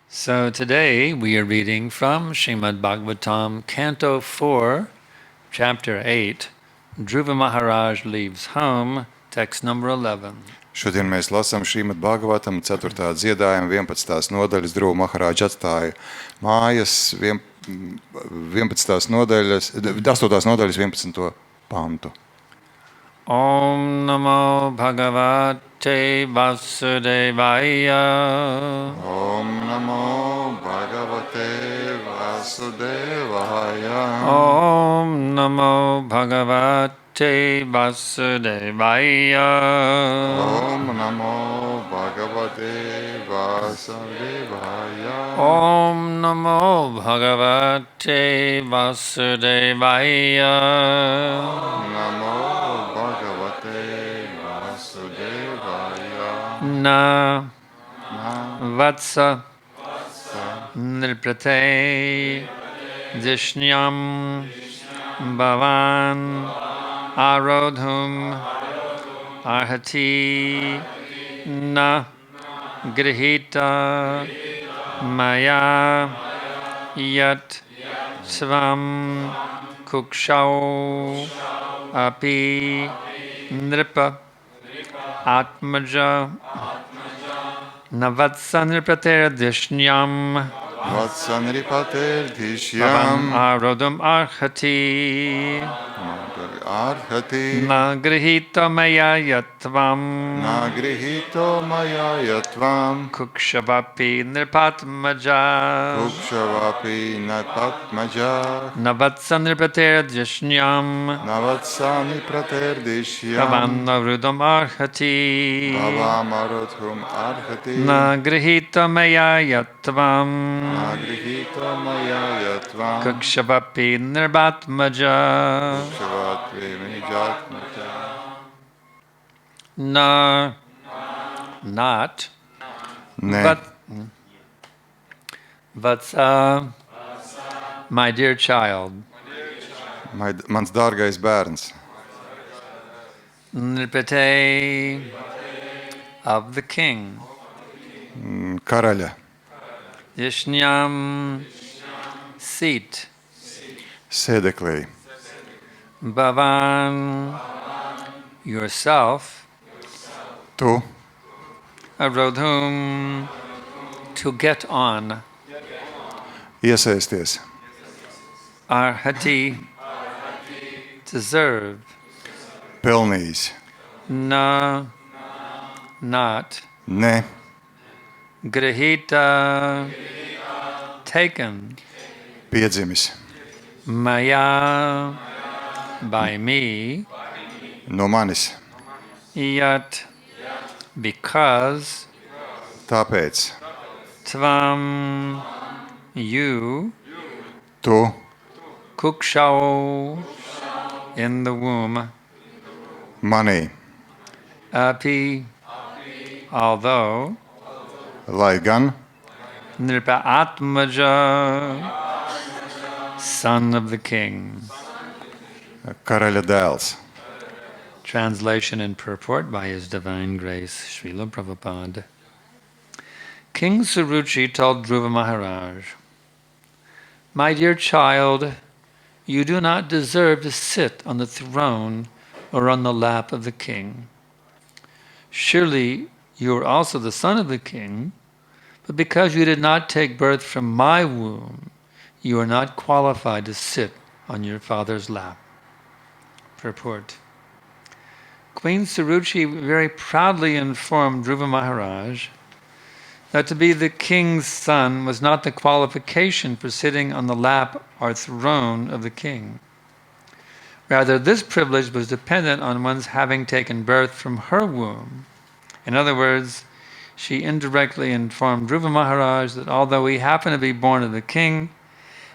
So today we are reading from Śrīmad Bhāgavatam, Canto 4, Chapter 8, Dhruva Maharaja leaves home, text number 11. Šodien mēs lasām Śrīmad Bhāgavatam 4. dziedājuma 11. nodaļas. Dhruva Maharaja atstāja mājas 8. nodaļas 11. pantu. Om Namo Bhagavate Vasudevaya. Om Namo Bhagavate Vasudevaya. Om Namo Bhagavate Vasudevaya. Om Namo Bhagavate Vasudevaya. Om Namo Bhagavate Vasudevaya. Namo Bhagavate Vasudevaya. Na Vatsa Nriprate Dishnyam Bhavan Arodhum Arhati Na Grihita Maya Yat Svam Kukshau Api Nripa Atmaja Navatsa Nripater Dishnyam Vatsanripater Bhavam Dishyam Arodhum Arhati Arhati Nagrihita Maya Yatvam Nagrihito Maya Yatvam Kukshavapi Nripatmaja Kukshavapi Napatmaja Navatsa Nripater Dishnyam Navatsani Prater Dishyam Bhavam Arodhum Arhati Bhavam Arodhum Arhati Nagrihita Maya Yatvam Nagrihito Maya Yatvam Kukshavapi Nirbatmaja Kukshavatvi Vinijatmaja Na Not Ne Vatsa My dear child Mans dārgais bērns Nripate of the king Karaļa Yishnyam seat sēdeklī Bhavan yourself Tu Arodhum to get on iesaisties Arhati deserve pelnījis Na not Ne Grihita taken piedzimis Maya by me no manis Yat because Tāpēc Tvam you Tu Kukshau in the womb manī Api although lai gan Nripa Atmaja son of the king. karaļa dēls. Translation and purport by His Divine Grace, Srila Prabhupada. King Suruchi told Dhruva Maharaj, "My dear child, you do not deserve to sit on the throne or on the lap of the king. Surely you are also the son of the king, but because you did not take birth from my womb, you are not qualified to sit on your father's lap." Purport. Queen Suruchi very proudly informed Dhruva Maharaj that to be the king's son was not the qualification for sitting on the lap or throne of the king. Rather, this privilege was dependent on one's having taken birth from her womb. In other words, she indirectly informed Dhruva Maharaj that although he happened to be born of the king,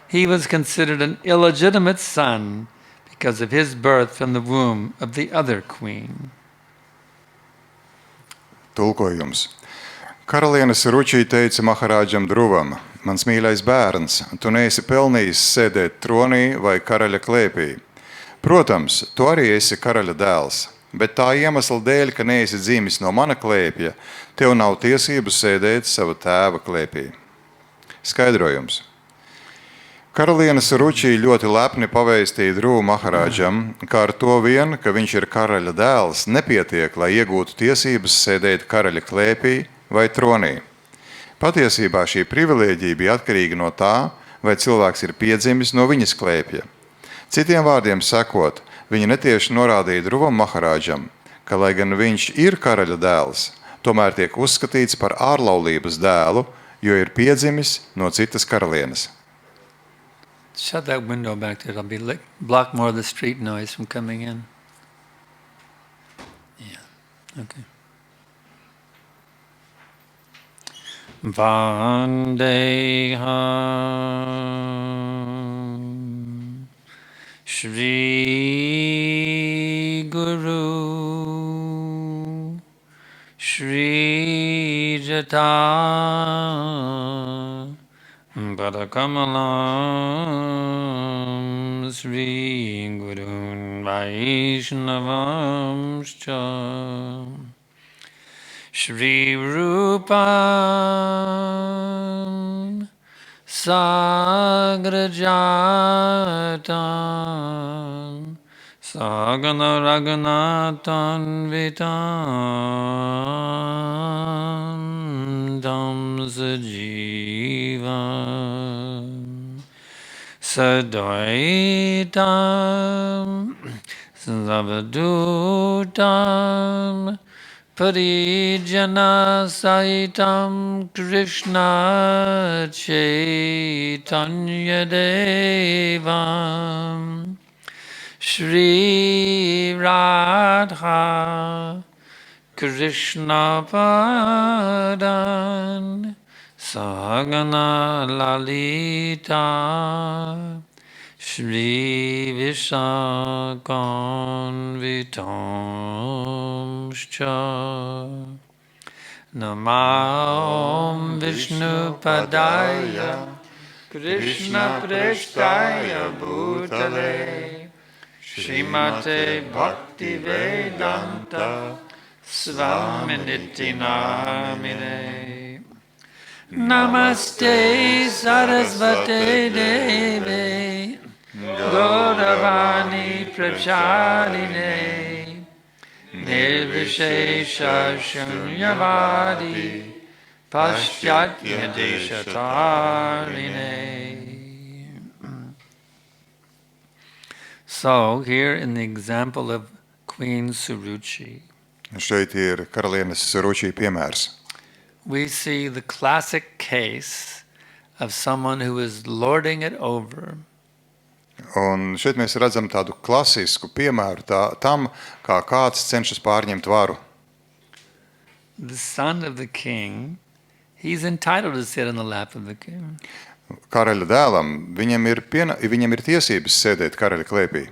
he was considered an illegitimate son because of his birth from the womb of the other queen. Tulkojums. Karaliene Suruči teica Maharādžam Dhruvam: "Mans mīļais bērns, tu neesi pelnījis sēdēt tronī vai karaļa klēpī. Protams, tu arī esi karaļa dēls, bet tā iemesla dēļ, ka neesi dzimis no mana klēpja, tev nav tiesību sēdēt sava tēva klēpī." Skaidrojums. Karaliene Saruči ļoti lepni pavēstīja Dhruva Maharaģam, ka ar to vien, ka viņš ir karaļa dēls, nepietiek, lai iegūtu tiesības sēdēt karaļa klēpī vai tronī. Patiesībā šī privilēģija bija atkarīga no tā, vai cilvēks ir piedzimis no viņas klēpja. Citiem vārdiem sakot, viņa netieši norādīja Dhruvam Maharaģam, ka, lai gan viņš ir karaļa dēls, tomēr tiek uzskatīts par ārlaulības dēlu, jo ir piedzimis no citas karalienes. Shut that window back there. It'll be block more of the street noise from coming in. Yeah. Okay. Vandeham Shri Guru Shri Jata Padakamalam Sri Gurun Vaishnavamscha Shri Rupam Sagrajatam Sagana Raghunatan Vitam Dam Sajivam Sadvaitam Savadutam Parijana Saitam Krishna Chaitanya Devam Shri Radha Krishna Padan Sagana Lalita Shri Vishakon Vitamscha Namam Vishnu Padaya Krishna Prestaya Bhutale Śrīmate Bhakti Vedanta Svaminiti Namine Namaste Sarasvate Deve Gauravani Pracharine Nirvishesha Shunyavadi Paschatya Deshatarine. So, here in the example of Queen Suruchi, Šeit ir karalienes Saruči piemērs. we see the classic case of someone who is lording it over. Un šeit mēs redzam tādu klasisku piemēru tam, kā kāds cenšas pārņemt varu. The son of the king, he's entitled to sit on the lap of the king. Karaļa dēlam, viņam ir tiesības sēdēt karaļa klēpī.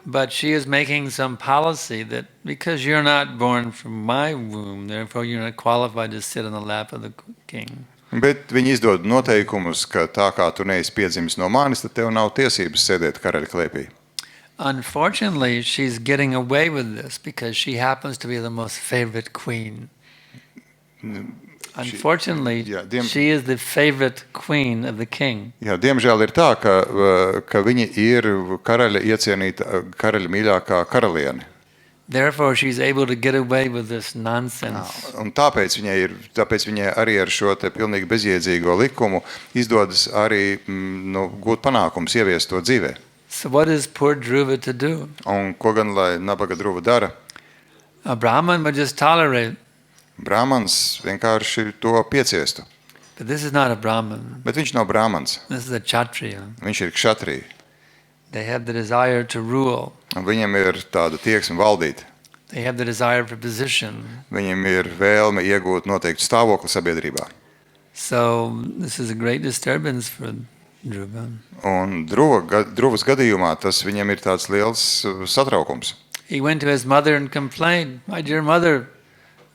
But she is making some policy that because you're not born from my womb, therefore you're not qualified to sit on the lap of the king. Bet viņi izdod noteikumus, ka tā kā tu neesi piedzimis no manis, tad tev nav tiesības sēdēt karaļa klēpī. Unfortunately, she's getting away with this because she happens to be the most favorite queen. Unfortunately, she is the favorite queen of the king. Jā, diemžēl ir tā, ka viņa ir karaļa iecienīta, karaļa mīļākā karaliene. Therefore, she's able to get away with this nonsense. Un tāpēc viņai arī ar šo te pilnīgi bezjēdzīgo likumu izdodas arī gūt panākums, ieviest to dzīvē. So what is poor Dhruva to do? Un ko gan lai nabaga Dhruva dara? A Brahman would just tolerate. Brahmans vienkārši to pieciestu. But this is not a Brahman. Bet viņš nav brahmans. This is a Kshatriya. Viņš ir kšatrija. They have the desire to rule. Un viņam ir tāda tieksme valdīt. They have the desire for position. Viņam ir vēlme iegūt noteiktu stāvokli sabiedrībā. So this is a great disturbance for Dhruva. Un Druvas gadījumā tas viņam ir tāds liels satraukums. He went to his mother and complained, "My dear mother,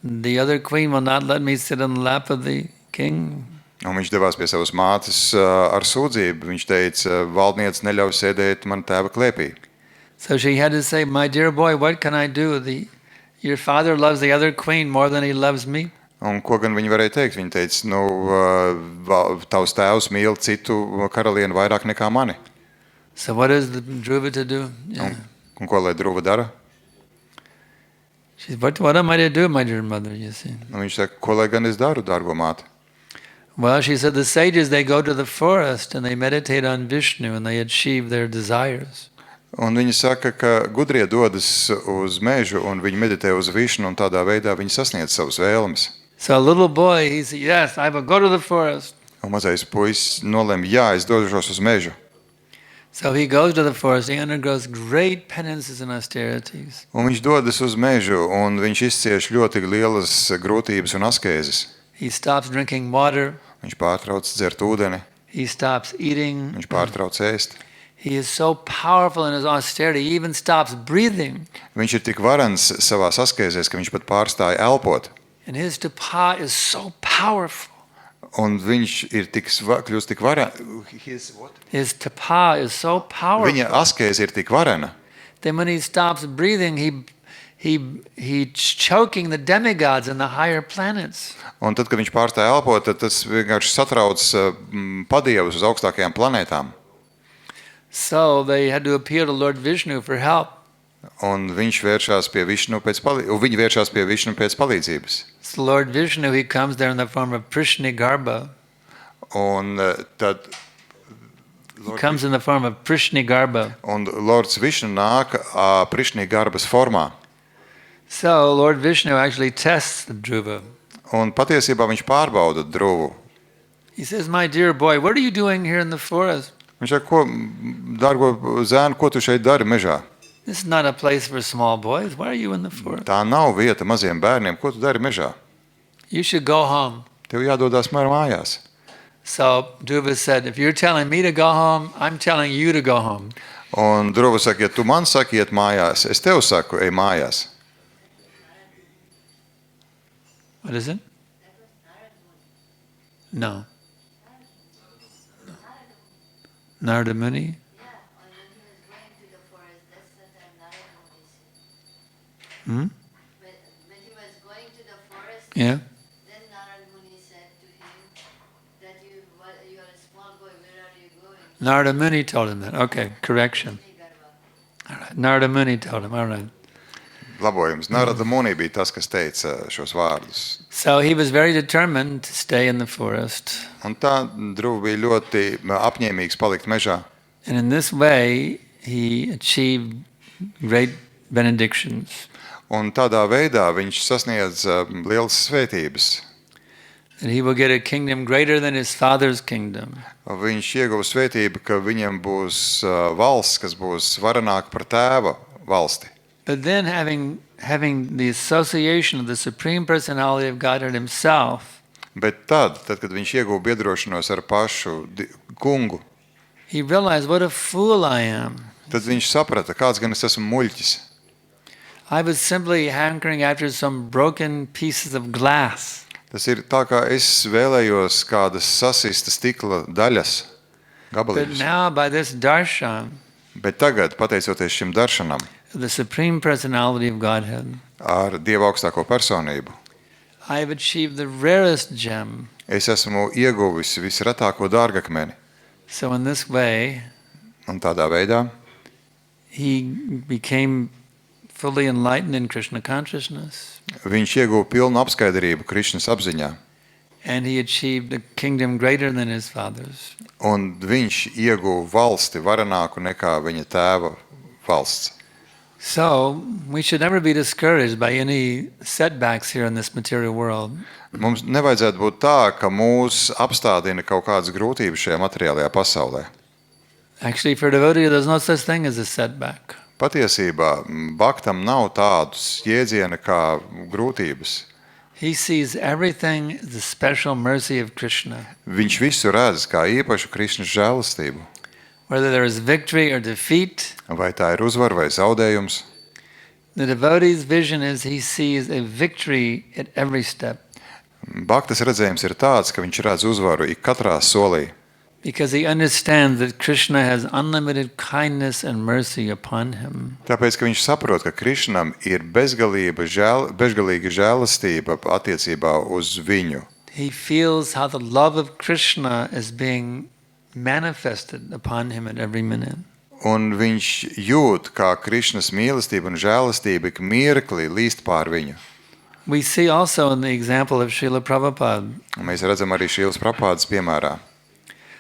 the other queen will not let me sit on the lap of the king." Un viņš devās pie savas mātes ar sūdzību. Viņš teica, valdniece neļauj sēdēt man tēva klēpī. So she had to say, "My dear boy, what can I do? Your father loves the other queen more than he loves me." Un ko gan viņi varēja teikt? Viņi teica, tavs tēvs mīl citu karalieni vairāk nekā mani. So what is the Dhruva to do? Yeah. Un ko lai Dhruva dara? She said, what am I to do, my dear mother, you see? Un viņš saka, ko lai gan es daru, dārgo māte? Well, she said, the sages, they go to the forest and they meditate on Vishnu and they achieve their desires. Un viņa saka, ka gudrie dodas uz mežu un viņi meditē uz Višnu un tādā veidā viņi sasniedz savas vēlmes. So a little boy, he said, yes, I will go to the forest. Un mazais puisis nolēma, jā, es došos uz mežu. So he goes to the forest, he undergoes great penances and austerities. Un viņš dodas uz mežu un viņš izcieš ļoti lielas grūtības un askēzes. He stops drinking water. Viņš pārtrauc dzert ūdeni. He stops eating. Viņš pārtrauc ēst. He is so powerful in his austerity, he even stops breathing. Viņš ir tik varens savās askēzēs, ka viņš pat pārstāja elpot. And his tapa is so powerful. Un viņš ir kļūst tik varens. His tapa is so powerful. Viņa askēze ir tik varena. Then when he stops breathing, he's choking the demigods and the higher planets. Un tad, kad viņš pārstāja elpot, tad tas vienkārši satrauc padievus uz augstākajām planētām. So they had to appeal to Lord Vishnu for help. Un viņš vēršās pie Višnu pēc palīdzības. So Lord Vishnu, he comes there in the form of Prishnigarbha. Un tad He comes in the form of Prishnigarbha. Un Lords Višnu nāk Prishnigarbhas formā. So Lord Vishnu actually tests the Dhruva. Un patiesībā viņš pārbauda Dhruvu. He says, my dear boy, what are you doing here in the forest? Viņš saka, dārgo zēnu, ko tu šeit dari mežā? This is not a place for small boys. Why are you in the forest? Tā nav vieta maziem bērniem, ko tu dari mežā? You should go home. Tev jādodās mājās. So Dhruva said, if you're telling me to go home, I'm telling you to go home. Un Dhruva saka, ja tu man saki iet mājās, es tev saku, ej mājās. What is it? No. Narada Muni? When he was going to the forest, Yeah. then Narada Muni said to him that you are a small boy, where are you going? Narada Muni told him that. Okay, correction. All right. Narada Muni told him. All right. Labojums. Narada Muni bija tas, kas teica šos vārdus. So he was very determined to stay in the forest. Un tā Dhruva bija ļoti apņēmīgs palikt mežā. And in this way, he achieved great benedictions. Un tādā veidā viņš sasniedz lielas svētības. And he will get a kingdom greater than his father's kingdom. Viņš ieguva svētību, ka viņam būs valsts, kas būs varenāka par tēva valsti. But then having the association of the Supreme Personality of Godhead himself, Bet tad, kad viņš ieguva biedrošanos ar pašu kungu, he realized what a fool I am. tad viņš saprata, kāds gan es esmu muļķis. I was simply hankering after some broken pieces of glass. Tas ir tā, kā es vēlējos kādas sasistas stikla daļas, But gabalības. now by this darshan, Bet tagad, pateicoties šim daršanam, the Supreme Personality of Godhead, ar Dieva augstāko personību, I have achieved the rarest gem. es esmu ieguvis visretāko dārgakmeni. So in this way, Un tādā veidā he became fully enlightened in Krishna consciousness, viņš ieguva pilnu apskaidrību Krišnas apziņā. and he achieved a kingdom greater than his father's. Un viņš ieguva valsti varenāku nekā viņa tēva valsts. So we should never be discouraged by any setbacks here in this material world. Mums nevajadzētu būt tā, ka mūs apstādina kaut kādas grūtības šajā materiālajā pasaulē. Actually, for a devotee, there's no such thing as a setback. Patiesībā bhaktam nav tādus jēdziena kā grūtības. He sees everything as the special mercy of Krishna. Viņš visu redz kā īpašu Krišnas žēlastību. Whether there is victory or defeat, Vai tā ir uzvara vai zaudējums. the devotee's vision is he sees a victory at every step. Bhaktas redzējums ir tāds, ka viņš redz uzvaru ik katrā solī. Because he understands that Krishna has unlimited kindness and mercy upon him. Tāpēc, ka viņš saprot, ka Krišnam ir bezgalīga žēlastība attiecībā uz viņu. He feels how the love of Krishna is being manifested upon him at every minute. Un viņš jūt, kā Krišnas mīlestība un žēlastība ik mirkli līst pār viņu. We see also in the example of Srila Prabhupada. Un mēs redzam arī Šrīlas Prabhupādas piemērā.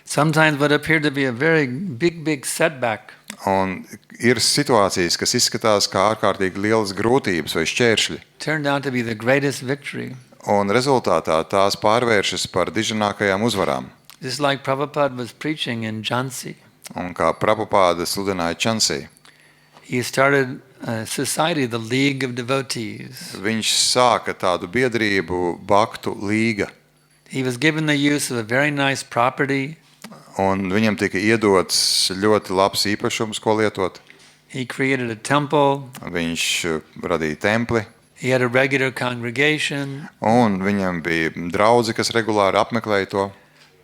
Sometimes what appeared to be a very big setback Un ir situācijas, kas izskatās kā ārkārtīgi lielas grūtības vai šķēršļi. turned out to be the greatest victory. Un rezultātā tās pārvēršas par diženākajām uzvarām. Just like Prabhupada was preaching in Jhansi. Un kā Prabhupāda sludināja Čansī, He started a society, the League of Devotees. viņš sāka tādu biedrību Baktu līga. He was given the use of a very nice property. Un viņam tika iedots ļoti labs īpašums, ko lietot. He created a temple. Viņš radīja templi, He had a regular congregation. un viņam bija draudzi, kas regulāri apmeklēja to.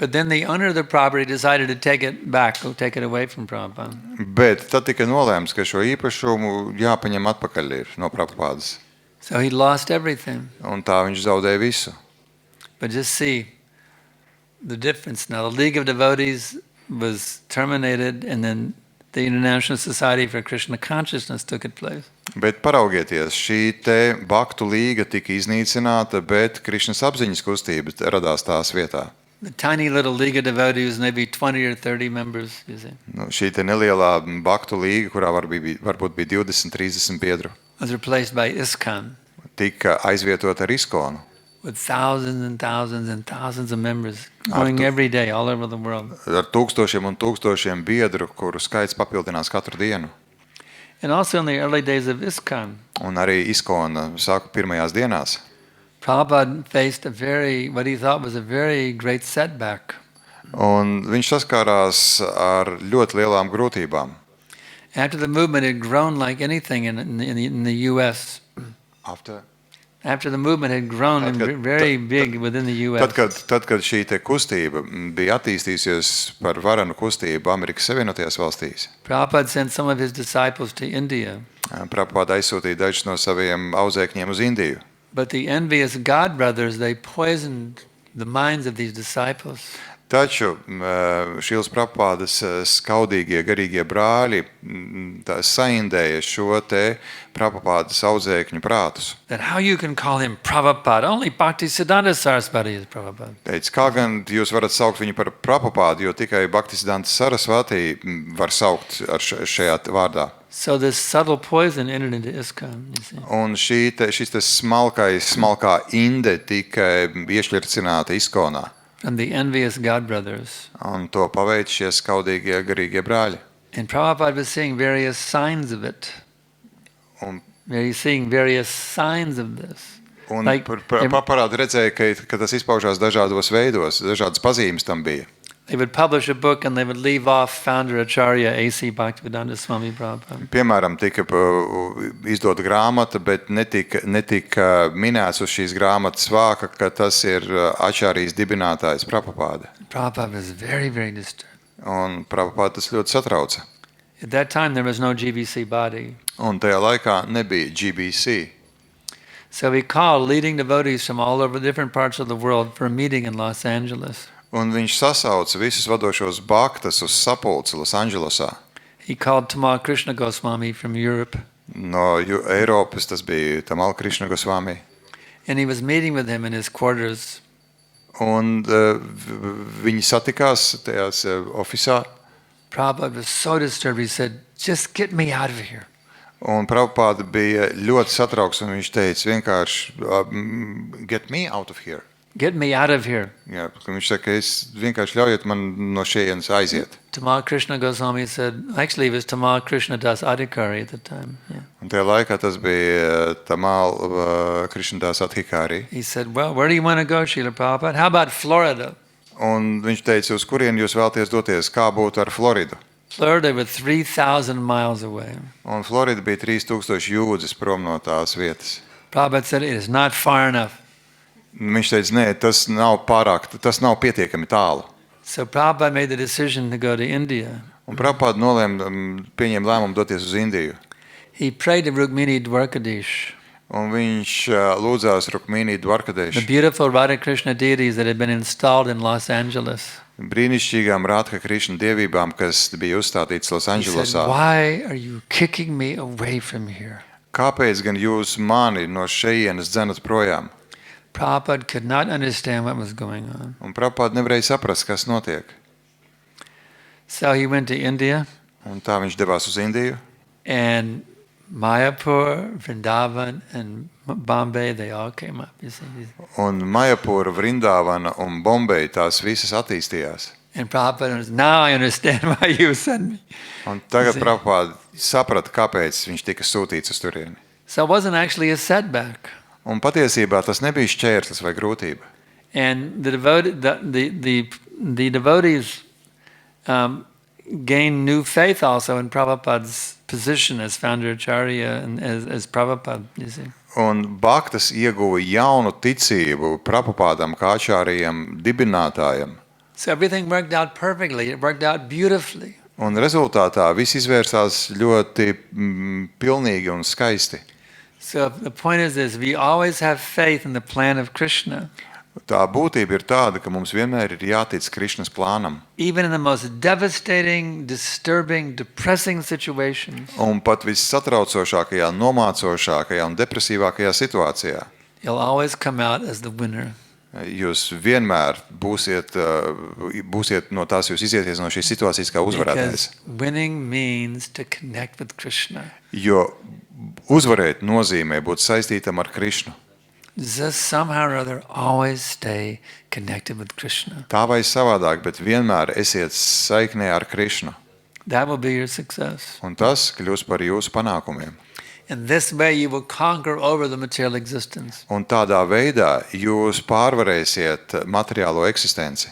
But then the owner of the property decided to take it back, take it away from Prabhupada. Bet tad tika nolēmts, ka šo īpašumu jāpaņem atpakaļ ir no Prabhupādas. So he lost everything. Un tā viņš zaudēja visu. But just see the difference now. The League of Devotees was terminated, and then the International Society for Krishna Consciousness took its place. Bet paraugieties, šī te Baktu līga tika iznīcināta, bet Krišnas apziņas kustība radās tās vietā. The tiny little League of Devotees, maybe 20 or 30 members, you see, Šī te nelielā Baktu līga, kurā varbūt bija 20-30 biedru, was replaced by ISKCON tika aizvietota ar ISKONu. with thousands and thousands and thousands of members going every day all over the world. Ar tūkstošiem un tūkstošiem biedru, kuru skaits papildinās katru dienu. And also in the early days of ISKCON, Un arī ISKON sāku pirmajās dienās. Prabhupada faced what he thought was a very great setback. Un viņš saskārās ar ļoti lielām grūtībām. After the movement had grown like anything in the U.S., after the movement had grown very big within the U.S., Tad, kad šī te kustība bija attīstījusies par varenu kustību Amerikas Savienotajās valstīs, Prabhupada sent some of his disciples to India. Prabhupāda aizsūtīja dažus no saviem audzēkņiem uz Indiju. But the envious god brothers, they poisoned the minds of these disciples. Taču Šrīlas Prabhupādas skaudīgie garīgie brāļi saindēja šo te Prabhupādas audzēkņu prātus. That how you can call him Prabhupada? Only Bhaktisiddhanta Sarasvati is Prabhupada. Teica, kā gan jūs varat saukt viņu par Prabhupādu, jo tikai Bhaktisiddhanta Sarasvati var saukt ar šajā vārdā. So this subtle poison entered into ISKCON, you see. Un šis smalkā inde tika iešķircināta ISKONā. From the envious god brothers. Un to paveic šie skaudīgie garīgie brāļi. And Prabhupada was seeing various signs of it. Un Seeing various signs of this. Like, Paparādi redzēja, ka tas izpaužās dažādos veidos, dažādas pazīmes tam bija. they would publish a book and they would leave off founder Acharya A.C. Bhaktivedanta Swami Prabhupada. Piemēram, tika izdota grāmata, bet netika minēts uz šīs grāmatas vāka, ka tas ir Acharijas dibinātājs Prabhupāda. Prabhupada was very, very disturbed. Un Prabhupāda tas ļoti satrauca. At that time, there was no GBC body. Un tajā laikā nebija GBC. So he called leading devotees from all over different parts of the world for a meeting in Los Angeles. Un viņš sasauca visus vadošos bhaktas uz sapulci Losandželosā. He called Tamal Krishna Goswami from Europe. No Eiropas tas bija Tamal Krishna Goswami. And he was meeting with him in his quarters. Un viņi satikās tajās ofisā. Prabhupada was so disturbed, he said, just get me out of here. Un Prabhupāda bija ļoti satrauks, un viņš teica vienkārši, get me out of here. Get me out of here. Jā, viņš saka, es vienkārši ļaujiet man no šejienes aiziet. Tamal Krishna Goswami said, actually it was Tamal Krishna Das Adhikari at the time. Yeah. Un tajā laikā tas bija Tamal Krishna Das Adhikari. He said, well, where do you want to go, Srila Prabhupada? How about Florida? Un viņš teica, uz kurien jūs vēlties doties, kā būtu ar Floridu. Florida was 3,000 miles away. Un Florida bija 3000 jūdzes prom no tās vietas. Prabhupada said, it is not far enough. Viņš teica, nē, tas nav pietiekami tālu. So Prabhupada made the decision to go to India. Un Prabhupāda pieņēma lēmumu doties uz Indiju. He prayed to Rukmini Dwarkadish, Un viņš lūdzās Rukmini the Dvarkadesh, beautiful Radha Krishna deities that had been installed in Los Angeles. brīnišķīgām Rādha Krišna dievībām, kas bija uzstādītas He said, Losandželosā. why are you kicking me away from here? Kāpēc gan jūs mani no šejienes dzenat projām? Prabhupada could not understand what was going on. Un Prabhupāda nevarēja saprast, kas notiek. So he went to India, Un tā viņš devās uz Indiju. and Mayapur, Vrindavan, and Bombay, they all came up. You see. Un Majapura, Vrindāvana un Bombeja tās visas attīstījās. And Prabhupada was, now I understand why you sent me. Un tagad Prabhupāda saprata, kāpēc viņš tika sūtīts uz turieni. So it wasn't actually a setback. Un patiesībā tas nebija šķērslis vai grūtība. And the devotees gained new faith also in Prabhupada's position as founder acharya and as Prabhupada, you see. Un Bhaktas ieguva jaunu ticību Prabhupādam kā āčārijam dibinātājam. So everything worked out perfectly. It worked out beautifully. Un rezultātā viss izvērsās ļoti pilnīgi un skaisti. So the point is this, we always have faith in the plan of Krishna. Tā būtība ir tāda, ka mums vienmēr ir jātic Krišnas plānam. Even in the most devastating, disturbing, depressing situations, Un pat vissatraucošākajā, nomācošākajā un depresīvākajā situācijā. you'll always come out as the winner. Jūs vienmēr būsiet no tās, jūs izieties no šīs situācijas kā uzvarētājs. Because winning means to connect with Krishna. Jo uzvarēt nozīmē būt saistītam ar Krišnu. Just somehow or other always stay connected with Krishna. Tā vai savādāk, bet vienmēr esiet saiknē ar Krišnu. That will be your success. Un tas kļūs par jūsu panākumiem. In this way you will conquer over the material existence. Un tādā veidā jūs pārvarēsiet materiālo eksistenci.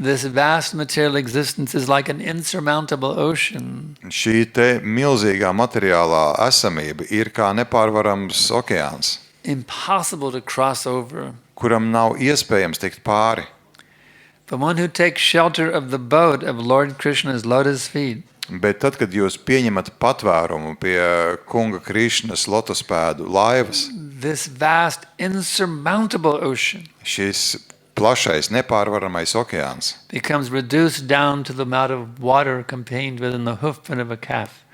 This vast material existence is like an insurmountable ocean. Šī te milzīgā materiālā esamība ir kā nepārvarams okeāns, Impossible to cross over. kuram nav iespējams tikt pāri. But one who takes shelter of the boat of Lord Krishna's lotus feet, Bet tad, kad jūs pieņemat patvērumu pie kunga Krišnas lotuspēdu laivas, this vast insurmountable ocean šis plašais, nepārvaramais okeāns becomes reduced down to the amount of water contained within the hoofprint of a calf.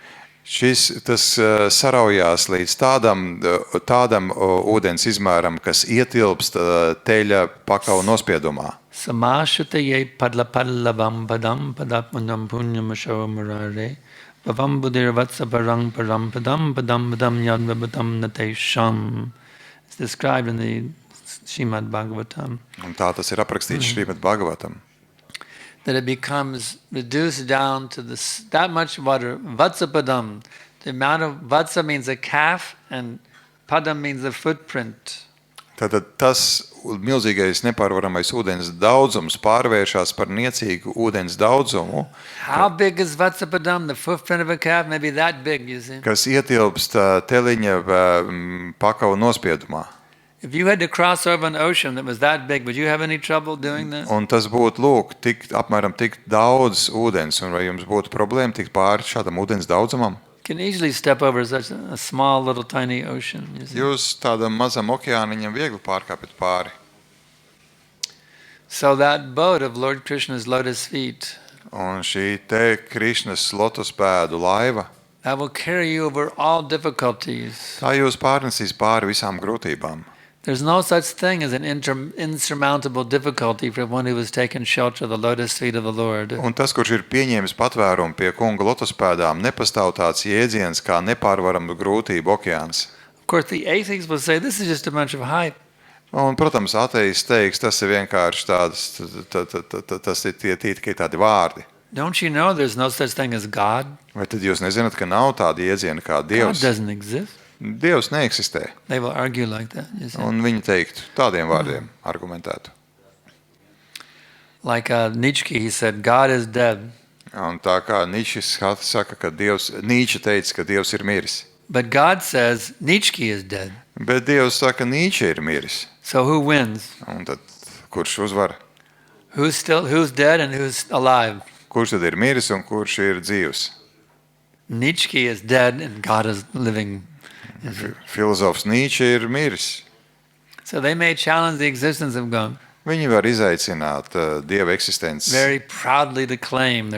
Tas saraujās līdz tādam ūdens izmēram, kas ietilpst teļa pakalu nospiedumā. Samashutaye padlapallavam padam padapmanam punyamasho murare Vavam budir vatsaparang param padam padam padam yadvabatam natesham. It's described in the Śrīmad Bhāgavatam. Un tā tas ir aprakstīts Śrīmad Bhāgavatam. That it becomes reduced down to that much water. Vatsapadam. The amount of vatsa means a calf and padam means a footprint. Tātad tas milzīgais nepārvaramais ūdens daudzums pārvēršas par niecīgu ūdens daudzumu, How big is vatsapadam? The footprint of a calf? Maybe that big, you see. kas ietilpst teliņa pakalu nospiedumā. If you had to cross over an ocean that was that big, would you have any trouble doing that? Un tas būtu, lūk, apmēram tik daudz ūdens, un vai jums būtu problēma tikt pāri šādam ūdens daudzumam? You can easily step over such a small, little, tiny ocean. You see. Jūs tādam mazam okeāniņam viegli pārkāpjat pāri. So that boat of Lord Krishna's lotus feet, Un šī te Krišnas lotuspēdu laiva, that will carry you over all difficulties. tā jūs pārnesīs pāri visām grūtībām. There's no such thing as an insurmountable difficulty for one who has taken shelter of the lotus feet of the Lord. Un tas, kurš ir pieņēmis patvērumu pie kunga lotuspēdām, nepastāv tāds jēdziens kā nepārvaramu grūtību okeāns. Of course, the atheists will say this is just a bunch of hype. Un, protams, ateists teiks, tas ir vienkārši tas ir tikai tādi vārdi. Don't you know there's no such thing as God? Vai tad jūs nezināt, ka nav tāda iedziena kā God Dievs? doesn't exist. Dievs neeksistē. They will argue like that. You see. Un viņi teiktu tādiem vārdiem, argumentētu. Like Nietzsche, he said, God is dead. Un tā kā Nietzsche saka, ka Nietzsche teica, ka Dievs ir miris. But God says Nietzsche is dead. Bet Dievs saka, Nietzsche ir miris. So who wins? Un tad kurš uzvar? Who's dead and who's alive? Kurš tad ir miris un kurš ir dzīvs? Nietzsche is dead and God is living. Filozofs Nīče ir miris. So they may challenge the existence of God. Viņi var izaicināt Dieva eksistenci. Very proudly to claim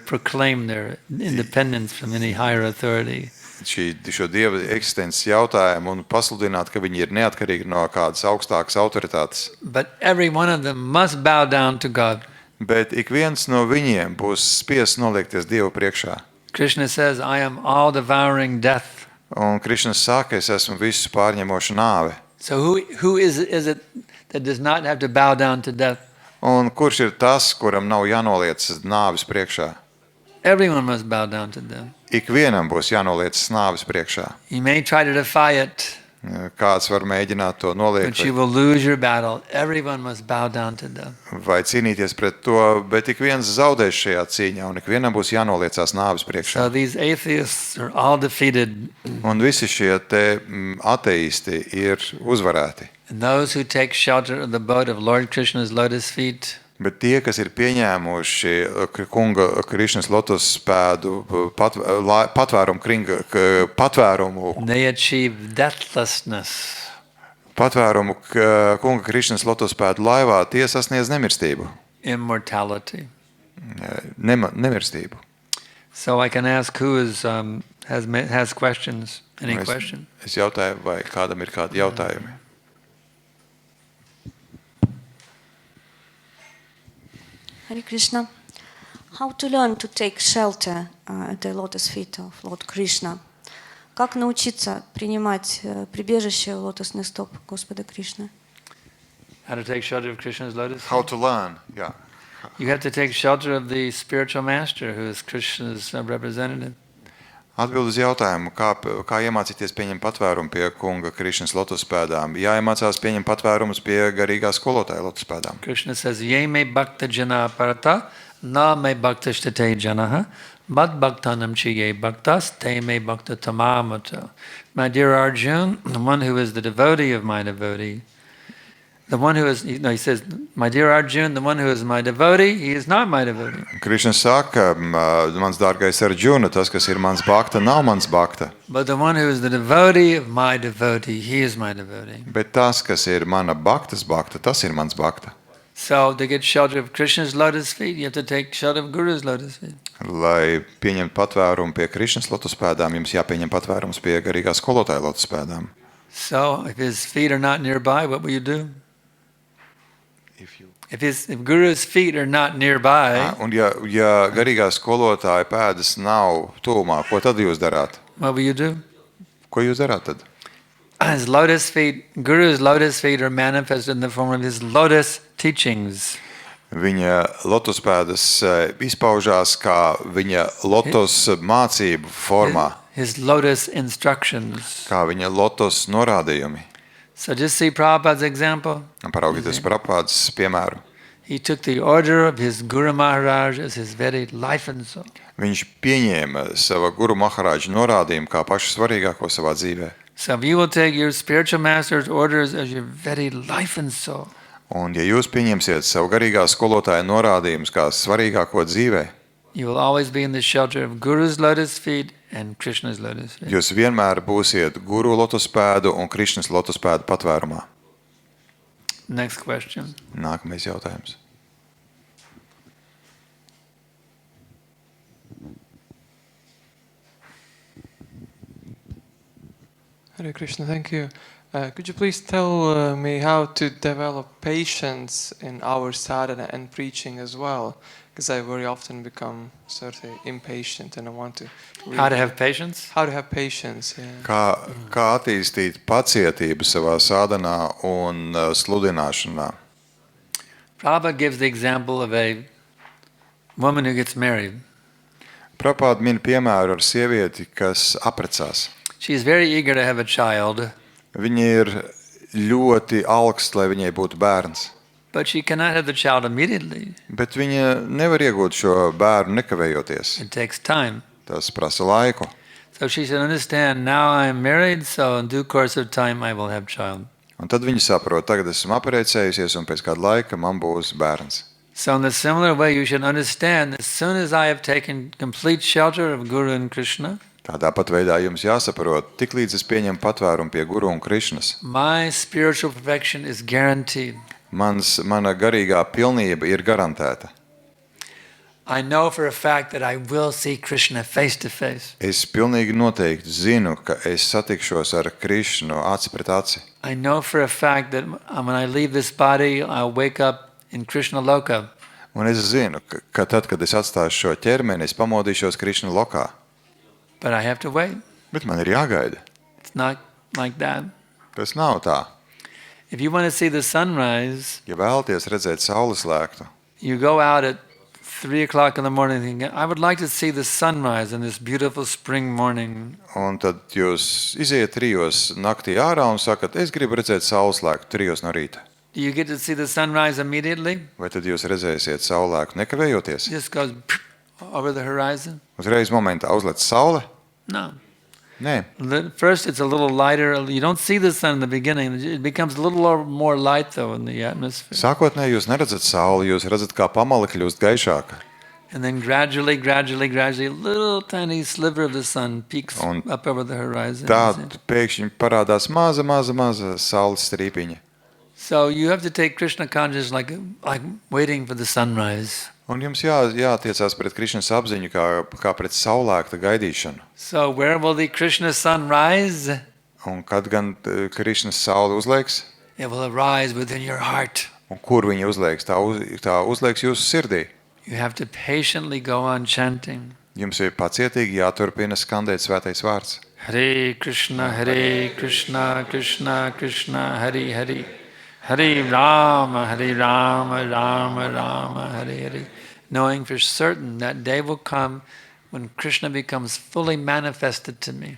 proclaim their independence from any higher authority. Šo Dieva eksistences jautājumu un pasludināt, ka viņi ir neatkarīgi no kādas augstākas autoritātes. But every one of them must bow down to God. Bet ik viens no viņiem būs spiests noliekties Dievu priekšā. Krishna says, I am all-devouring death. Un Krišnas saka, es esmu visu pārņemošu nāve. So who is it that does not have to bow down to death? Un kurš ir tas, kuram nav jānoliecas nāves priekšā? Everyone must bow down to death. Ik vienam būs jānoliecas nāves priekšā. You may try to defy it, Kāds var mēģināt to noliekt but you will lose your battle. Everyone must bow down to death. vai cīnīties pret to, bet ik viens zaudēs šajā cīņā, un ik vienam būs jānoliecās nāves priekšā. So these atheists are all defeated. Un visi šie te ateisti ir uzvarēti. And those who take shelter of the boat of Lord Krishna's lotus feet, Bet tie, kas ir pieņēmuši kunga Krišnas lotus pēdu patvērumu they achieve deathlessness. Patvērumu kunga Krišnas lotus pēdu laivā, tie sasniedz nemirstību. Immortality. Nemirstību. So I can ask who has questions. Any question? Es jautāju, vai kādam ir kādi jautājumi. Hare Krishna. How to learn to take shelter at the lotus feet of Lord Krishna? Как научиться принимать прибежище у лотосных стоп Господа Кришны? How to take shelter of Krishna's lotus How feet? to learn, yeah. You have to take shelter of the spiritual master who is Krishna's representative. Atbild uz jautājumu, kā iemācīties pieņemt patvērumu pie kunga Krišnas lotus pēdām. Jāiemācās pieņemt patvērumus pie garīgā skolotāja lotus pēdām. Krishna says, Ye me bhakta jana parata, na me bhakta shtate janaha, mad bhaktanam chi ye bhaktas, te me bhakta tamamata. My dear Arjuna, the one who is the devotee of my devotee, the one who is, he says, my dear Arjuna, the one who is my devotee, he is not my devotee. Krišna saka, mans dārgais Arjuna, tas, kas ir mans bhakta, nav mans bhakta. But the one who is the devotee of my devotee, he is my devotee. Bet tas, kas ir mana bhaktas bhakta, tas ir mans bhakta. So to get shelter of Krishna's lotus feet, you have to take shelter of Guru's lotus feet. Lai pieņemtu patvērumu pie Krišnas lotus pēdām, jums jāpieņem patvērums pie garīgā skolotāja lotus pēdām. So if his feet are not nearby, what will you do? If Guru's feet are not nearby, Un ja garīgā skolotāja pēdas nav tuvumā, ko tad jūs darāt? what will you do? Ko jūs darāt tad? His lotus feet, Guru's lotus feet are manifested in the form of his lotus teachings. Viņa lotus pēdas izpaužās kā viņa lotus mācību formā, His lotus instructions. kā viņa lotus norādījumi. So just see Prabhupada's example. Paraugieties Prabhupādas piemēru. He took the order of his Guru Maharaj as his very life and soul. Viņš pieņēma sava Guru Maharaja norādījumu kā pašu svarīgāko savā dzīvē. So if you will take your spiritual master's orders as your very life and soul, Un ja jūs pieņemsiet savu garīgā skolotāja norādījumus kā svarīgāko dzīvē, you will always be in the shelter of Guru's lotus feet and Krishna's lotus feet. jūs vienmēr būsiet Guru lotus pēdu un Krišnas lotus pēdu patvērumā. Next question. Nākamais jautājums. Hare Krishna, thank you. Could you please tell me how to develop patience in our sadhana and preaching as well? Because I very often become sort of impatient and I want to... How to have patience? How to have patience, yeah. Kā attīstīt pacietību savā sādhanā un sludināšanā? Prabhupada gives the example of a woman who gets married. Prabhupāda min piemēru ar sievieti, kas apprecās. She is very eager to have a child, Viņa ir ļoti augsts, lai viņai būtu bērns. but she cannot have the child immediately. Bet viņa nevar iegūt šo bērnu nekavējoties. It takes time. Tas prasa laiku. So she should understand, now I am married, so in due course of time I will have child. Un tad viņi saprot, tagad esmu aprecējusies un pēc kāda laika man būs bērns. So in a similar way, you should understand, as soon as I have taken complete shelter of Guru and Krishna, Tādā pat veidā jums jāsaprot, tik līdz es pieņemu patvērumu pie Guru un Krišnas, my spiritual perfection is guaranteed. mana garīgā pilnība ir garantēta. I know for a fact that I will see Krishna face to face. Es pilnīgi noteikti zinu, ka es satikšos ar Krišnu aci pret aci. I know for a fact that when I leave this body, I'll wake up in Krishna Loka. Un es zinu, ka tad, kad es atstāšu šo ķermeni, es pamodīšos Krišna lokā. But I have to wait. Bet man ir jāgaida. It's not like that. Tas nav tā. If you want to see the sunrise, Ja vēlaties redzēt saules lēktu, you go out at 3 o'clock in the morning thinking, I would like to see the sunrise in this beautiful spring morning. un tad jūs iziet 3 naktī ārā un sakat, es gribu redzēt saules lēktu 3 no rīta. Do you get to see the sunrise immediately? Vai tad jūs redzēsiet saulēku nekavējoties? It just goes over the horizon? Uzreiz momentā uzlec saule? No. Nē. First, it's a little lighter. You don't see the sun in the beginning. It becomes a little more light, though, in the atmosphere. Sākotnēji jūs neredzat sauli, jūs redzat, kā pamala kļūst gaišāka. And then gradually, a little tiny sliver of the sun peeks Un up over the horizon. Tad pēkšņi parādās maza saules strīpiņa. So you have to take Krishna consciousness like waiting for the sunrise. Un jums jātiecās pret Krišnas apziņu kā pret saulēkta gaidīšanu. So where will the Krishna sun rise? Un kad gan Krišnas saule uzliekas? It will arise within your heart. Un kur viņa uzliekas? Tā uzliekas jūsu sirdī. You have to patiently go on chanting. Jums ir pacietīgi jāturpina skandēt svētais vārds. Hare Krishna, Krishna Krishna, Hare Hare. Hare Rama, Rama Rama, Hare Hare. Knowing for certain that day will come when Krishna becomes fully manifested to me.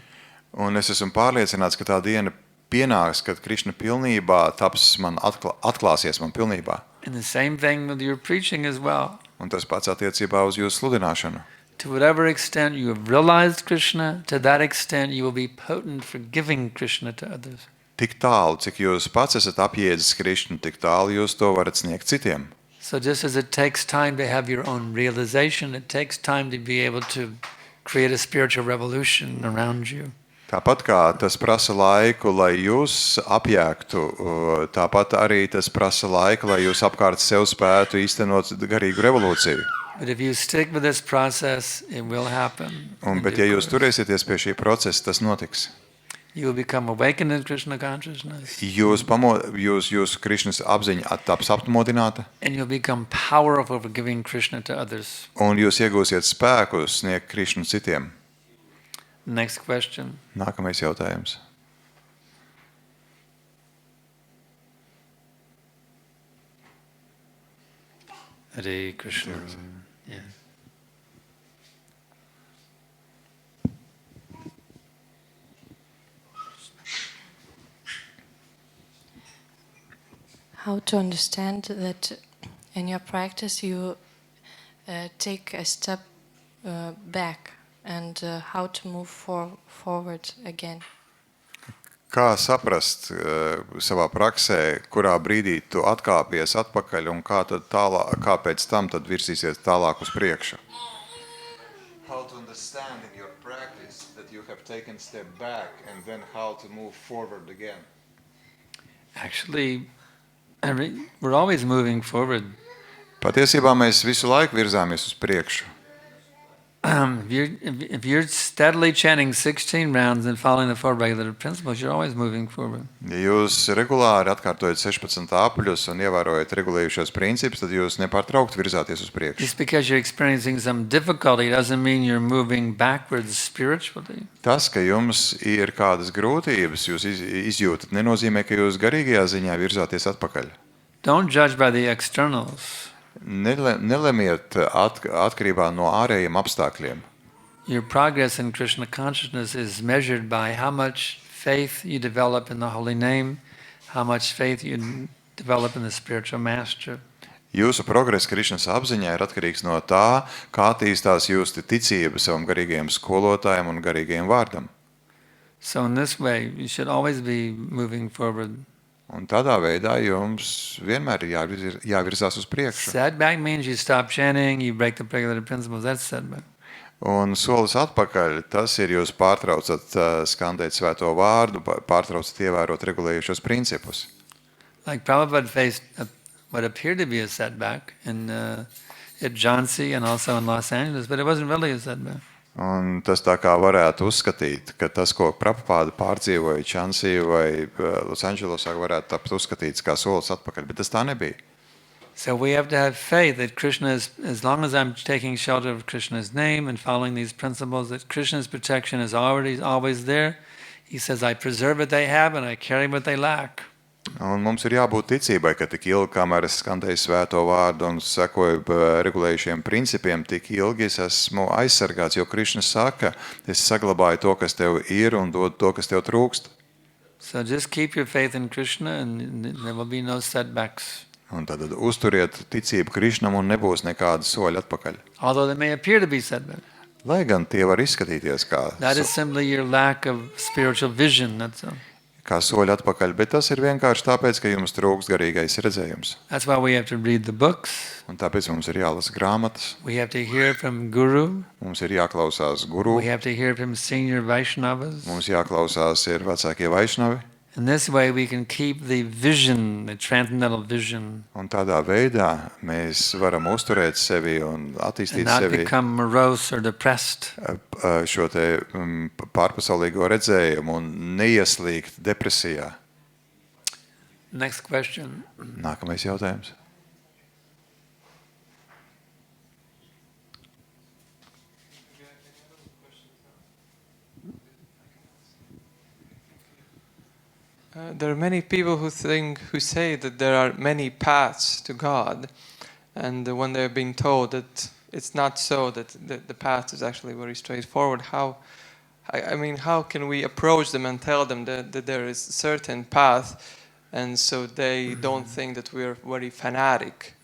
Un es esmu pārliecināts, ka tā diena pienāks, kad Krišna pilnībā taps man atklāsies man pilnībā. And the same thing with your preaching as well. Un tas pats attiecībā uz jūsu sludināšanu. To whatever extent you have realized Krishna, to that extent you will be potent for giving Krishna to others. Tik tālu, cik jūs pats esat apjēdzis Krišnu, tik tālu jūs to varat sniegt citiem. So just as it takes time to have your own realization, it takes time to be able to create a spiritual revolution around you. Tāpat kā tas prasa laiku, lai jūs apjēgtu, tāpat arī tas prasa laiku, lai jūs apkārt sev spētu īstenot garīgu revolūciju. But if you stick with this process, it will happen. Bet ja jūs turēsieties pie šī procesa, tas notiks. You will become awakened in Krishna consciousness. Jūsu Krišnas apziņa taps apmodināta. And you'll become powerful for giving Krishna to others. Un jūs iegūsiet spēku sniegt Krišnu citiem. Next question. Nākamais jautājums. Hare Krishna. Yeah. How to understand that in your practice you take a step back and how to move forward again? Kā saprast savā praksē, kurā brīdī tu atkāpies atpakaļ un kā pēc tam tad virsīsies tālāk uz priekšu? How to understand in your practice that you have taken step back and then how to move forward again? Actually, we're always moving forward. Patiesībā mēs visu laiku virzāmies uz priekšu. If you're steadily chanting 16 rounds and following the 4 regulative principles, you're always moving forward. Ja jūs regulāri atkārtojat 16 apuļus un ievērojat regulējušos principus, tad jūs nepārtraukti virzāties uz priekšu. Just because you're experiencing some difficulty doesn't mean you're moving backwards spiritually. Tas, ka jums ir kādas grūtības, jūs izjūtat, nenozīmē, ka jūs garīgajā ziņā virzāties atpakaļ. Don't judge by the externals. Nelemiet atkarībā no ārējiem apstākļiem. Your progress in Krishna consciousness is measured by how much faith you develop in the holy name, how much faith you develop in the spiritual master. Jūsu progress Krišnas apziņā ir atkarīgs no tā, kā attīstās jūsu ticība savam garīgajam skolotājam un garīgajam vārdam. So in this way, you should always be moving forward. Un tādā veidā jums vienmēr ir jāvirzās uz priekšu. Setback means you stop chanting, you break the regulative principles. That's setback. Un solis atpakaļ, tas ir jūs pārtraucat skandēt svēto vārdu, pārtraucat ievērot regulējušos principus. Like Prabhupada faced what appeared to be a setback at Jhansi and also in Los Angeles, but it wasn't really a setback. Un tas tā kā varētu uzskatīt, ka tas, ko Prabhupada pārdzīvoja Jhansi vai Losandželosā, varētu tapt uzskatīts kā solis atpakaļ, bet tas tā nebija. So we have to have faith that Krishna is, as long as I'm taking shelter of Krishna's name and following these principles, that Krishna's protection is always there. He says, I preserve what they have and I carry what they lack. Un mums ir jābūt ticībai, ka tik ilgi, kamēr es skandēju svēto vārdu un sekoju regulējušiem principiem, tik ilgi es esmu aizsargāts, jo Krišna saka, es saglabāju to, kas tev ir un dod to, kas tev trūkst. So just keep your faith in Krishna and there will be no setbacks. Un tad uzturiet ticību Krišnam un nebūs nekāda soļa atpakaļ. Although they may appear to be setbacks. Lai gan tie var izskatīties That is simply your lack of spiritual vision, that's all. kā soļa atpakaļ, bet tas ir vienkārši tāpēc, ka jums trūkst garīgais redzējums. That's why we have to read the books. Un tāpēc mums ir jālasa grāmatas, We have to hear from Guru. mums ir jāklausās guru, We have to hear from senior Vaishnavas. mums jāklausās ir vecākie vaišnavi, In this way we can keep the vision, the transcendental vision, un tādā veidā mēs varam uzturēt sevi un and attīstīt not sevi become morose or depressed. šo te pārpasaulīgo redzējumu un neieslīgt depresijā. Next question. Nākamais jautājums. There are many people who say that there are many paths to God, and when they're being told that it's not so, that the path is actually very straightforward, how can we approach them and tell them that there is a certain path, and so they don't think that we're very fanatic?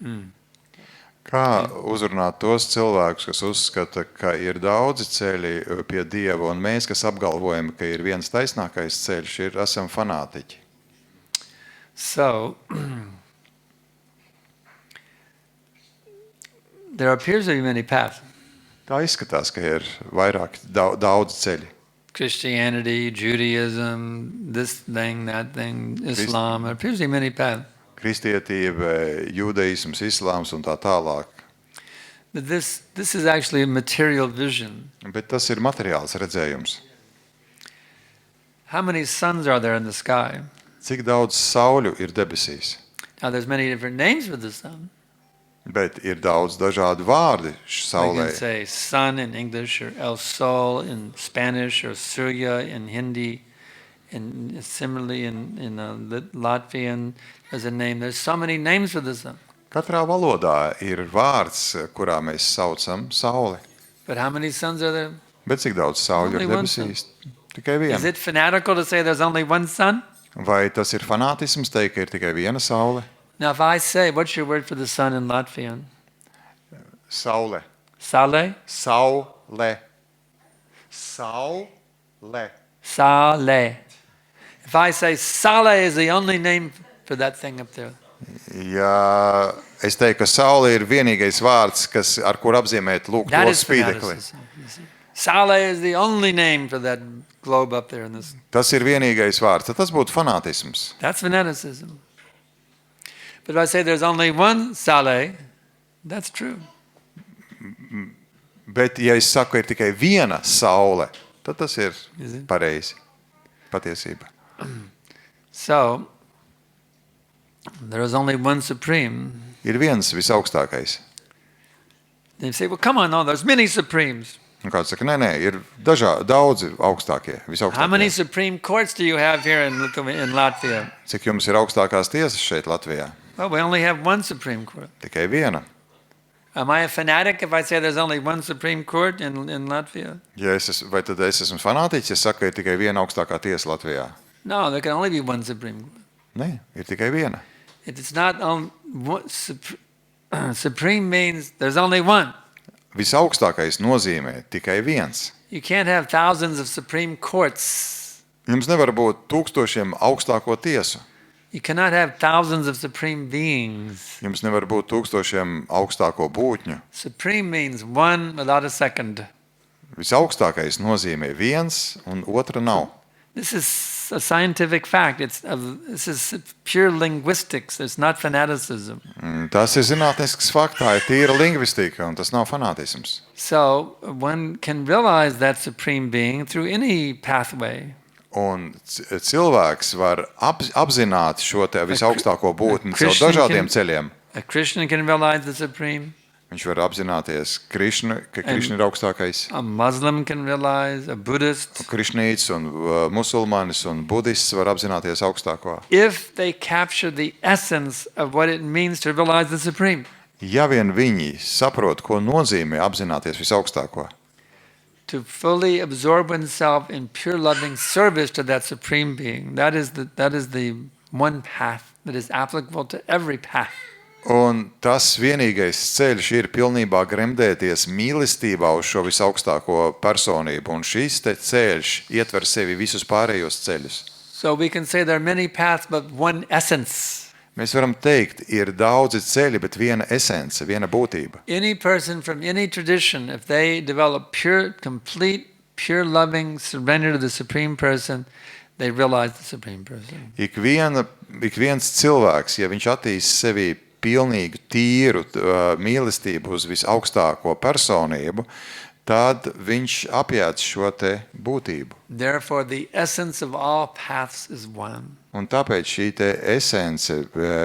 Kā uzrunāt tos cilvēkus, kas uzskata, ka ir daudzi ceļi pie Dieva, un mēs, kas apgalvojam, ka ir viens taisnākais ceļš, esam fanātiķi? So, there appears to be many paths. Tā izskatās, ka ir vairāk daudz ceļi. Christianity, Judaism, this thing, that thing, Islam. There appears to be many paths. Kristietība, judaisms, islāms un tā tālāk. But this is actually a material vision. Bet tas ir materiāls redzējums. How many suns are there in the sky? Cik daudz sauļu ir debesīs? Now there's many different names for the sun. Bet ir daudz dažādu vārdi We saulē. can say sun in English, or el sol in Spanish, or Surya in Hindi, and similarly in Latvian there's a name. There's so many names for the sun. Katrā valodā ir vārds, kurā mēs saucam sauli. But how many suns are there? Bet cik daudz sauļu Only ir one debesīs? Tikai Is viena. it fanatical to say there's only one sun? Vai tas ir fanātisms teikt, ka ir tikai viena saule? Now if I say, what's your word for the sun in Latvian? Saule. Sale? Saule. Saule. Sale. If I say Sale is the only name for that thing up there. Ja es teiktu, ka saule ir vienīgais vārds, ar kur apzīmēt lūk That to is spīdekli. fanaticism. You see. Sale is the only name for that globe up there in this. Tas ir vienīgais vārds. Tad tas būtu fanātisms. That's fanaticism. But if I say there's only one Sale, that's true. Bet ja es saku, ka ir tikai viena saule, tad tas ir Is it? pareizi. Patiesība. So, there is only one supreme. Ir viens visaugstākais. They say, well, come on, no, there's many supremes. Un kāds saka, nē, ir daudzi augstākie, How many visaugstākie. supreme courts do you have here in Latvia? Cik jums ir augstākās tiesas šeit Latvijā? Well, we only have one supreme court. Tikai viena. Am I a fanatic if I say there's only one supreme court in Latvia? Ja vai tad es esmu fanātiķis, ja saku, ka ir tikai viena augstākā tiesa Latvijā? No, there can only be one supreme court. Nē, ir tikai viena. It's not supreme means there's only one. Visaugstākais nozīmē tikai viens. You can't have thousands of supreme courts. Jums nevar būt tūkstošiem augstāko tiesu. You cannot have thousands of supreme beings. Jums nevar būt tūkstošiem augstāko būtņu. Supreme means one without a second. Visaugstākais nozīmē viens un otra nav. This is a scientific fact. This is pure linguistics. It's not fanaticism. Tas ir zinātnisks fakts, tā ir tīra lingvistika, un tas nav fanātisms. So one can realize that supreme being through any pathway. Un cilvēks var apzināt šo te visaugstāko būtni caur dažādiem ceļiem. A Christian can realize the supreme. Viņš var apzināties Krišnu, ka Krišna ir augstākais. A Muslim can realize, a Buddhist. Krišnīts un musulmanis un budists var apzināties augstāko. If they capture the essence of what it means to realize the supreme. Ja vien viņi saprot, ko nozīmē apzināties visaugstāko. To fully absorb oneself in pure loving service to that supreme being. That is the one path that is applicable to every path. Un tas vienīgais ceļš ir pilnībā gremdēties mīlestībā uz šo visaugstāko personību. Un šis te ceļš ietver sevi visus pārējos ceļus. So we can say there are many paths, but one essence. Mēs varam teikt, ir daudzi ceļi, bet viena esence, viena būtība. Any person from any tradition, if they develop complete, pure loving surrender to the Supreme Person, they realize the Supreme Person. Ik viens cilvēks, ja viņš attīst sevi pilnīgu, tīru mīlestību uz visaugstāko personību, tad viņš apjēdz šo te būtību. Therefore, the essence of all paths is one. Un tāpēc šī te esence,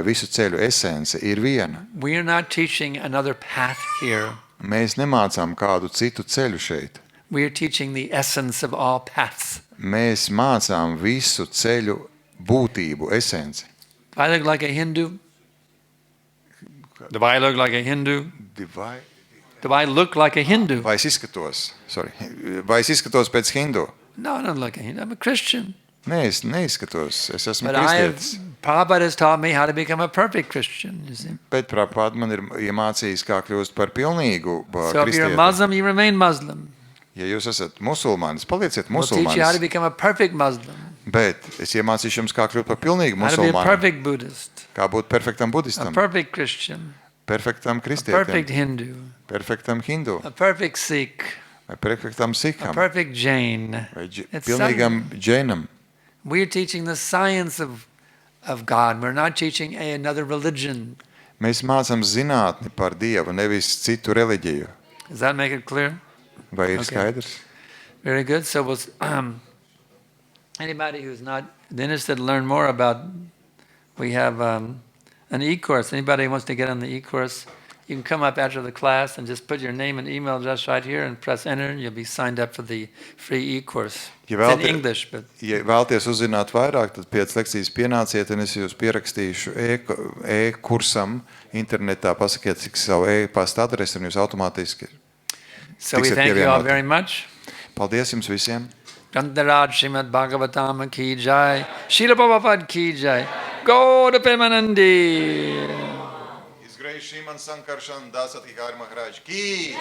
visu ceļu esence ir viena. We are not teaching another path here. Mēs nemācām kādu citu ceļu šeit. We are teaching the essence of all paths. Mēs mācām visu ceļu būtību, esenci. Do I look like a Hindu? Do I look like a Hindu? Do I look like a Hindu? Vai es izskatos pēc hindu? No, I don't look like a Hindu. I'm a Christian. Nē, es neizskatos. Es esmu But kristietis. Prabhupada has taught me how to become a perfect Christian. You see? Bet Prabhupada man ir iemācījis, kā kļūst par pilnīgu So if you're a kristieti. Muslim, you remain Muslim. Ja jūs esat musulmanis, palieciet We'll teach you how to musulmanis. become a perfect Muslim. Bet es iemācīšu jums, kā kļūt par pilnīgu How to be a musulmani. perfect Buddhist. Kā būt perfektam A budistam, perfect Christian. perfektam A perfect kristietim, Hindu. perfektam hindu, A perfect Sikh. vai perfektam A sikham, perfect Jain. vai It's pilnīgam džēnam. We're teaching the science of God. We're not teaching another religion. Mēs mācām zinātni par Dievu, nevis citu reliģiju. Does that make it clear? Vai ir Okay. skaidrs? Very good. So anybody who's not interested to learn more about, we have an e-course. Anybody who wants to get on the e-course, you can come up after the class and just put your name and email address right here and press enter, and you'll be signed up for the free e-course. It's in English, but Ja vēlties uzzināt vairāk, tad pēc lekcijas pienāciet, un es jūs pierakstīšu e-kursam internetā, pasakiet, cik savu e-pasta adresi, un jūs automātiski so we tiksiet thank you all pievienoti. very much. Paldies jums visiem! Grantaraj Śrīmad Bhāgavatam ki jai, Śrīla Prabhupada ki jai, Gauda Premanandi. His Grace Sriman Sankarshan Das Adhikari Maharaj ki!